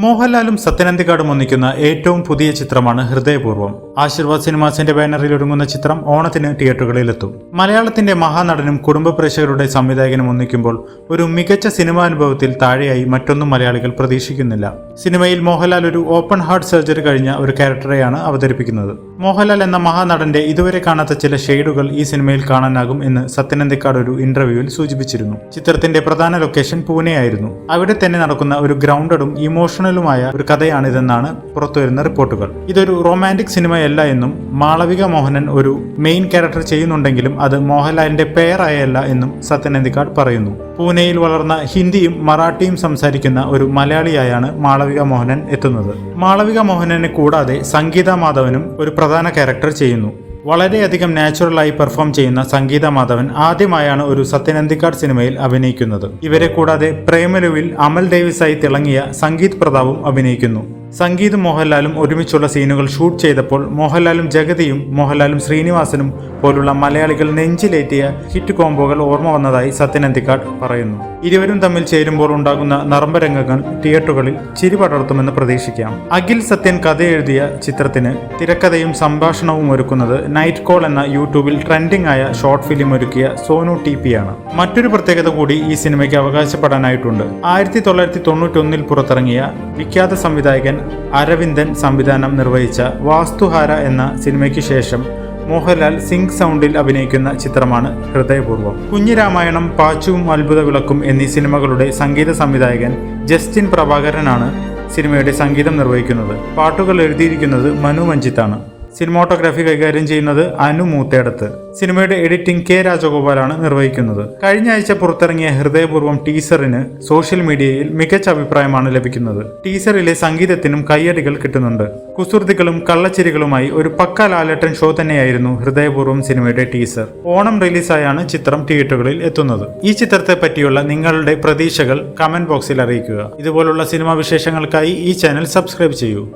മോഹൻലാലും സത്യനന്ദിക്കാടും ഒന്നിക്കുന്ന ഏറ്റവും പുതിയ ചിത്രമാണ് ഹൃദയപൂർവ്വം. ആശീർവാദ് സിനിമാസിന്റെ ബാനറിൽ ഒരുങ്ങുന്ന ചിത്രം ഓണത്തിന് തിയേറ്ററുകളിലെത്തും. മലയാളത്തിന്റെ മഹാനടനും കുടുംബ പ്രേക്ഷകരുടെ സംവിധായകനും ഒന്നിക്കുമ്പോൾ ഒരു മികച്ച സിനിമാനുഭവത്തിൽ താഴെയായി മറ്റൊന്നും മലയാളികൾ പ്രതീക്ഷിക്കുന്നില്ല. സിനിമയിൽ മോഹൻലാൽ ഒരു ഓപ്പൺ ഹാർട്ട് സർജറി കഴിഞ്ഞ ഒരു ക്യാരക്ടറെയാണ് അവതരിപ്പിക്കുന്നത്. മോഹൻലാൽ എന്ന മഹാനടന്റെ ഇതുവരെ കാണാത്ത ചില ഷെയ്ഡുകൾ ഈ സിനിമയിൽ കാണാനാകും എന്ന് സത്യനന്ദിക്കാട് ഒരു ഇന്റർവ്യൂവിൽ സൂചിപ്പിച്ചിരുന്നു. ചിത്രത്തിന്റെ പ്രധാന ലൊക്കേഷൻ പൂനെയായിരുന്നു. അവിടെ തന്നെ നടക്കുന്ന ഒരു ഗ്രൗണ്ടഡും ഇമോഷണലുമായ ഒരു കഥയാണിതെന്നാണ് പുറത്തുവരുന്ന റിപ്പോർട്ടുകൾ. ഇതൊരു റൊമാൻറ്റിക് സിനിമയല്ല എന്നും മാളവിക മോഹനൻ ഒരു മെയിൻ ക്യാരക്ടർ ചെയ്യുന്നുണ്ടെങ്കിലും അത് മോഹൻലാലിന്റെ പേരായല്ല എന്നും സത്യനന്ദിക്കാട് പറയുന്നു. പൂനെയിൽ വളർന്ന ഹിന്ദിയും മറാഠിയും സംസാരിക്കുന്ന ഒരു മലയാളിയായാണ് മാളവിക മോഹനൻ എത്തുന്നത്. മാളവിക മോഹനനെ കൂടാതെ സംഗീത മാധവനും ഒരു പ്രധാന ക്യാരക്ടർ ചെയ്യുന്നു. വളരെയധികം നാച്ചുറലായി പെർഫോം ചെയ്യുന്ന സംഗീത മാധവൻ ആദ്യമായാണ് ഒരു സത്യനന്ദിക്കാട് സിനിമയിൽ അഭിനയിക്കുന്നത്. ഇവരെ കൂടാതെ പ്രേമലുവിൽ അമൽ ഡേവിസായി തിളങ്ങിയ സംഗീത് പ്രതാപും അഭിനയിക്കുന്നു. സംഗീതും മോഹൻലാലും ഒരുമിച്ചുള്ള സീനുകൾ ഷൂട്ട് ചെയ്തപ്പോൾ മോഹൻലാലും ജഗതിയും മോഹൻലാലും ശ്രീനിവാസനും പോലുള്ള മലയാളികൾ നെഞ്ചിലേറ്റിയ ഹിറ്റ് കോംബോകൾ ഓർമ്മ വന്നതായി സത്യനന്ദിക്കാട് പറയുന്നു. ഇരുവരും തമ്മിൽ ചേരുമ്പോൾ ഉണ്ടാകുന്ന നർമ്മരംഗങ്ങൾ തിയേറ്ററുകളിൽ ചിരി പടർത്തുമെന്ന് പ്രതീക്ഷിക്കാം. അഖിൽ സത്യൻ കഥ എഴുതിയ ചിത്രത്തിന് തിരക്കഥയും സംഭാഷണവും ഒരുക്കുന്നത് നൈറ്റ് കോൾ എന്ന യൂട്യൂബിൽ ട്രെൻഡിംഗ് ആയ ഷോർട്ട് ഫിലിം ഒരുക്കിയ സോനു ടി.പി. ആണ്. മറ്റൊരു പ്രത്യേകത കൂടി ഈ സിനിമയ്ക്ക് അവകാശപ്പെടാനായിട്ടുണ്ട്. 1991 പുറത്തിറങ്ങിയ വിഖ്യാത സംവിധായകൻ അരവിന്ദൻ സംവിധാനം നിർവഹിച്ച വാസ്തുഹാര എന്ന സിനിമയ്ക്ക് ശേഷം മോഹൻലാൽ സിങ്ക് സൗണ്ടിൽ അഭിനയിക്കുന്ന ചിത്രമാണ് ഹൃദയപൂർവ്വം. കുഞ്ഞിരാമായണം, പാച്ചുവും അത്ഭുത വിളക്കും എന്നീ സിനിമകളുടെ സംഗീത സംവിധായകൻ ജസ്റ്റിൻ പ്രഭാകരനാണ് സിനിമയുടെ സംഗീതം നിർവഹിക്കുന്നത്. പാട്ടുകൾ എഴുതിയിരിക്കുന്നത് മനു മഞ്ജിത്താണ്. സിനിമാട്ടോഗ്രാഫി കൈകാര്യം ചെയ്യുന്നത് അനു മൂത്തേടത്ത്. സിനിമയുടെ എഡിറ്റിംഗ് കെ രാജഗോപാലാണ് നിർവഹിക്കുന്നത്. കഴിഞ്ഞ ആഴ്ച പുറത്തിറങ്ങിയ ഹൃദയപൂർവ്വം ടീസറിന് സോഷ്യൽ മീഡിയയിൽ മികച്ച അഭിപ്രായമാണ് ലഭിക്കുന്നത്. ടീസറിലെ സംഗീതത്തിനും കയ്യടികൾ കിട്ടുന്നുണ്ട്. കുസൃതികളും കള്ളച്ചിരികളുമായി ഒരു പക്ക ലാലേട്ടൻ ഷോ തന്നെയായിരുന്നു ഹൃദയപൂർവ്വം സിനിമയുടെ ടീസർ. ഓണം റിലീസായാണ് ചിത്രം തിയേറ്ററുകളിൽ എത്തുന്നത്. ഈ ചിത്രത്തെ പറ്റിയുള്ള നിങ്ങളുടെ പ്രതീക്ഷകൾ കമന്റ് ബോക്സിൽ അറിയിക്കുക. ഇതുപോലുള്ള സിനിമാ വിശേഷങ്ങൾക്കായി ഈ ചാനൽ സബ്സ്ക്രൈബ് ചെയ്യൂ.